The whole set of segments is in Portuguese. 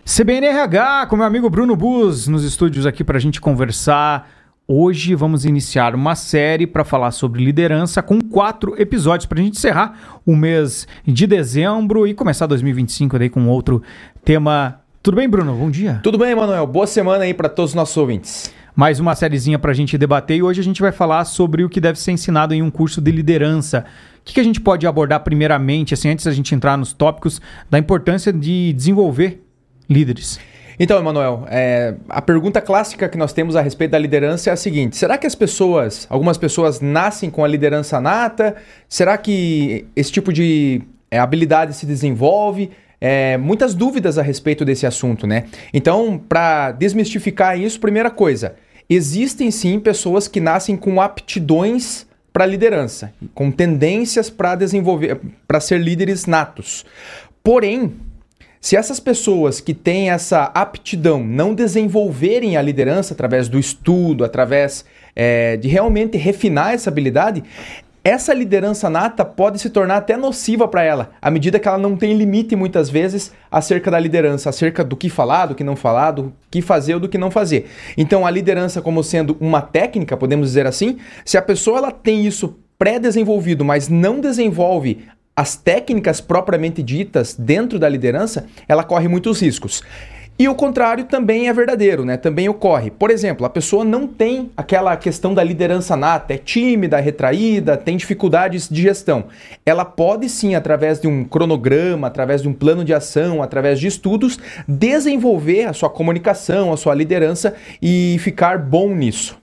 CBN-RH, com meu amigo Bruno Bus, nos estúdios aqui para a gente conversar. Hoje vamos iniciar uma série para falar sobre liderança com 4 episódios para a gente encerrar o mês de dezembro e começar 2025 daí com outro tema. Tudo bem, Bruno? Bom dia. Tudo bem, Emanuel. Boa semana aí para todos os nossos ouvintes. Mais uma sériezinha para a gente debater e hoje a gente vai falar sobre o que deve ser ensinado em um curso de liderança. O que a gente pode abordar primeiramente, assim, antes da gente entrar nos tópicos, da importância de desenvolver líderes? Então, Emanuel, a pergunta clássica que nós temos a respeito da liderança é a seguinte: será que algumas pessoas nascem com a liderança nata? Será que esse tipo de habilidade se desenvolve? Muitas dúvidas a respeito desse assunto, né? Então, para desmistificar isso, primeira coisa, existem sim pessoas que nascem com aptidões para liderança, com tendências para desenvolver, para ser líderes natos. Porém, se essas pessoas que têm essa aptidão não desenvolverem a liderança através do estudo, através de realmente refinar essa habilidade, essa liderança nata pode se tornar até nociva para ela, à medida que ela não tem limite muitas vezes acerca da liderança, acerca do que falar, do que não falar, do que fazer ou do que não fazer. Então a liderança como sendo uma técnica, podemos dizer assim, se a pessoa ela tem isso pré-desenvolvido, mas não desenvolve as técnicas propriamente ditas dentro da liderança, ela corre muitos riscos. E o contrário também é verdadeiro, né? Também ocorre. Por exemplo, a pessoa não tem aquela questão da liderança nata, é tímida, retraída, tem dificuldades de gestão. Ela pode sim, através de um cronograma, através de um plano de ação, através de estudos, desenvolver a sua comunicação, a sua liderança e ficar bom nisso.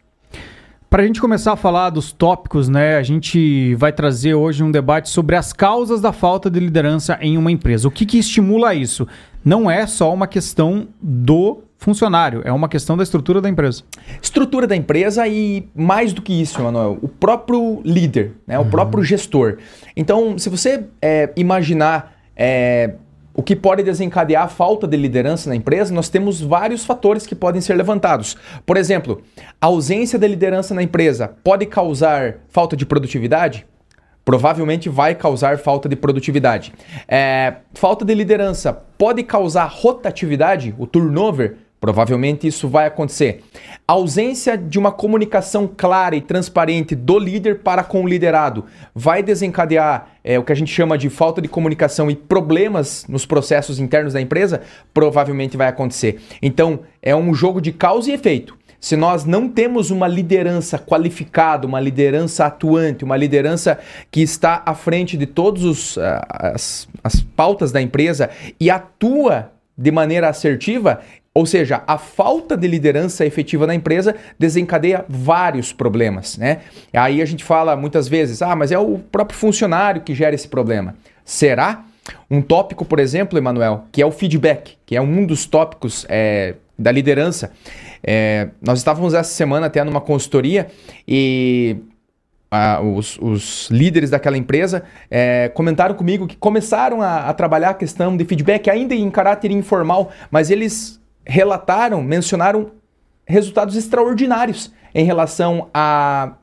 Para a gente começar a falar dos tópicos, né, a gente vai trazer hoje um debate sobre as causas da falta de liderança em uma empresa. O que estimula isso? Não é só uma questão do funcionário, é uma questão da estrutura da empresa. Estrutura da empresa e mais do que isso, Emanuel, o próprio líder, né, o próprio gestor. Então, se você imaginar o que pode desencadear a falta de liderança na empresa, nós temos vários fatores que podem ser levantados. Por exemplo, a ausência de liderança na empresa pode causar falta de produtividade? Provavelmente vai causar falta de produtividade. Falta de liderança pode causar rotatividade, o turnover? Provavelmente isso vai acontecer. A ausência de uma comunicação clara e transparente do líder para com o liderado vai desencadear o que a gente chama de falta de comunicação e problemas nos processos internos da empresa? Provavelmente vai acontecer. Então, é um jogo de causa e efeito. Se nós não temos uma liderança qualificada, uma liderança atuante, uma liderança que está à frente de todas as pautas da empresa e atua de maneira assertiva, ou seja, a falta de liderança efetiva na empresa desencadeia vários problemas, né? Aí a gente fala muitas vezes, mas é o próprio funcionário que gera esse problema. Será? Um tópico, por exemplo, Emanuel, que é o feedback, que é um dos tópicos da liderança. Nós estávamos essa semana até numa consultoria e os líderes daquela empresa comentaram comigo que começaram a trabalhar a questão de feedback ainda em caráter informal, mas eles mencionaram resultados extraordinários em relação a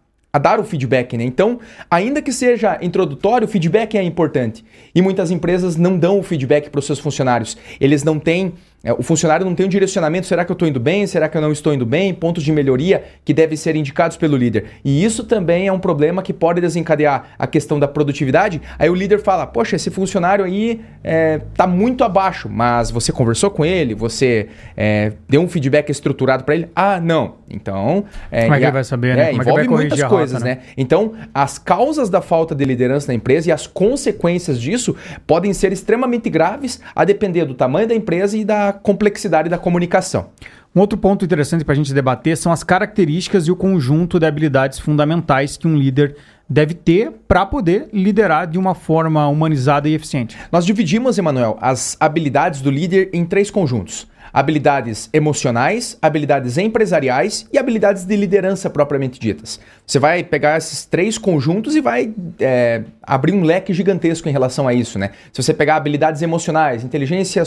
dar o feedback, né? Então, ainda que seja introdutório, o feedback é importante. E muitas empresas não dão o feedback para os seus funcionários. Eles não têm, o funcionário não tem um direcionamento, será que eu estou indo bem, será que eu não estou indo bem, pontos de melhoria que devem ser indicados pelo líder. E isso também é um problema que pode desencadear a questão da produtividade. Aí o líder fala, poxa, esse funcionário aí está muito abaixo, mas você conversou com ele, você deu um feedback estruturado para ele? Não. Então, como é que ele vai saber, né? Como envolve é que vai muitas coisas, né? Então, as causas da falta de liderança na empresa e as consequências disso podem ser extremamente graves, a depender do tamanho da empresa e da complexidade da comunicação. Um outro ponto interessante para a gente debater são as características e o conjunto de habilidades fundamentais que um líder deve ter para poder liderar de uma forma humanizada e eficiente. Nós dividimos, Emanuel, as habilidades do líder em 3 conjuntos. Habilidades emocionais, habilidades empresariais e habilidades de liderança propriamente ditas. Você vai pegar esses 3 conjuntos e vai abrir um leque gigantesco em relação a isso, né? Se você pegar habilidades emocionais, inteligência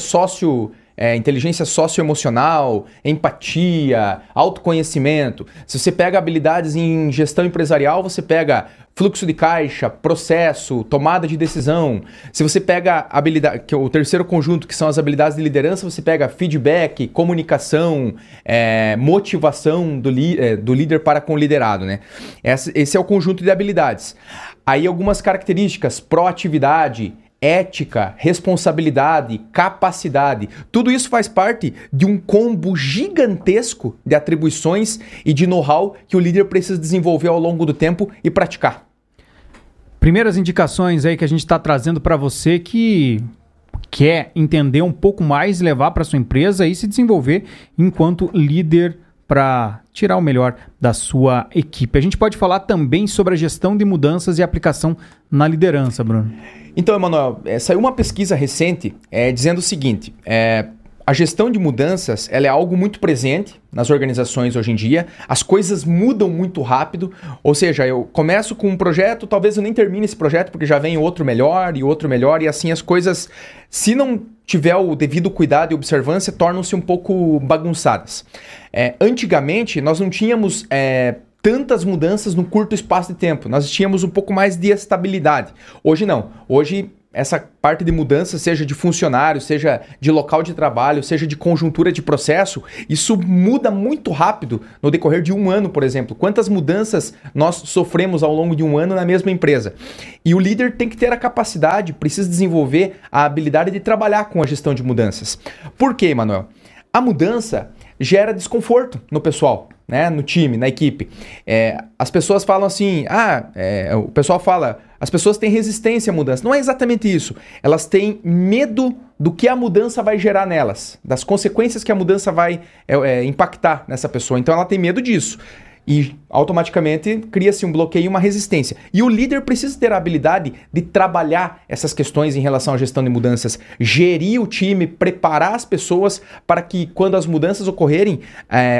inteligência socioemocional, empatia, autoconhecimento. Se você pega habilidades em gestão empresarial, você pega fluxo de caixa, processo, tomada de decisão. Se você pega habilidade, que é o terceiro conjunto, que são as habilidades de liderança, você pega feedback, comunicação, motivação do líder para com o liderado, né? Esse é o conjunto de habilidades. Aí algumas características, proatividade, ética, responsabilidade, capacidade. Tudo isso faz parte de um combo gigantesco de atribuições e de know-how que o líder precisa desenvolver ao longo do tempo e praticar. Primeiras indicações aí que a gente está trazendo para você que quer entender um pouco mais, levar para sua empresa e se desenvolver enquanto líder para tirar o melhor da sua equipe. A gente pode falar também sobre a gestão de mudanças e aplicação na liderança, Bruno. Então, Emanuel, saiu uma pesquisa recente dizendo o seguinte, a gestão de mudanças ela é algo muito presente nas organizações hoje em dia, as coisas mudam muito rápido, ou seja, eu começo com um projeto, talvez eu nem termine esse projeto porque já vem outro melhor e assim as coisas, se não tiver o devido cuidado e observância, tornam-se um pouco bagunçadas. Antigamente, nós não tínhamos tantas mudanças no curto espaço de tempo, nós tínhamos um pouco mais de estabilidade. Hoje não, hoje essa parte de mudança, seja de funcionário, seja de local de trabalho, seja de conjuntura de processo, isso muda muito rápido no decorrer de um ano, por exemplo. Quantas mudanças nós sofremos ao longo de um ano na mesma empresa? E o líder tem que ter a capacidade, precisa desenvolver a habilidade de trabalhar com a gestão de mudanças. Por quê, Emanuel? A mudança gera desconforto no pessoal, né? No time, na equipe. As pessoas falam assim, o pessoal fala, as pessoas têm resistência à mudança. Não é exatamente isso. Elas têm medo do que a mudança vai gerar nelas, das consequências que a mudança vai impactar nessa pessoa. Então ela tem medo disso. E automaticamente cria-se um bloqueio e uma resistência. E o líder precisa ter a habilidade de trabalhar essas questões em relação à gestão de mudanças, gerir o time, preparar as pessoas para que quando as mudanças ocorrerem,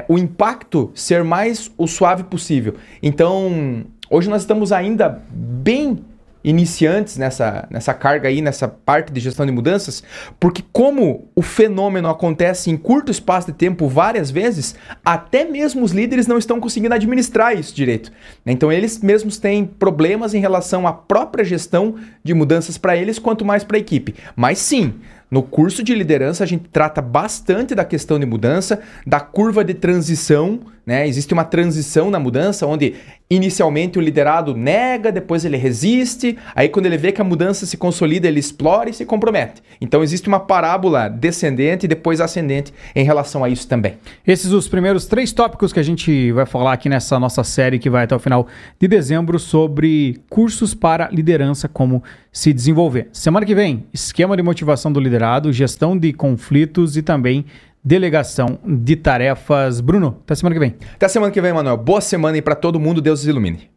o impacto ser mais o suave possível. Então, hoje nós estamos ainda bem iniciantes nessa carga aí, nessa parte de gestão de mudanças, porque como o fenômeno acontece em curto espaço de tempo várias vezes, até mesmo os líderes não estão conseguindo administrar isso direito. Então eles mesmos têm problemas em relação à própria gestão de mudanças para eles, quanto mais para a equipe. Mas sim, no curso de liderança a gente trata bastante da questão de mudança, da curva de transição, né? Existe uma transição na mudança onde inicialmente o liderado nega, depois ele resiste, aí quando ele vê que a mudança se consolida, ele explora e se compromete. Então existe uma parábola descendente e depois ascendente em relação a isso também. Esses os primeiros 3 tópicos que a gente vai falar aqui nessa nossa série que vai até o final de dezembro sobre cursos para liderança, como se desenvolver. Semana que vem, esquema de motivação do liderado, gestão de conflitos e também delegação de tarefas. Bruno, até semana que vem. Até semana que vem, Manuel. Boa semana aí para todo mundo. Deus os ilumine.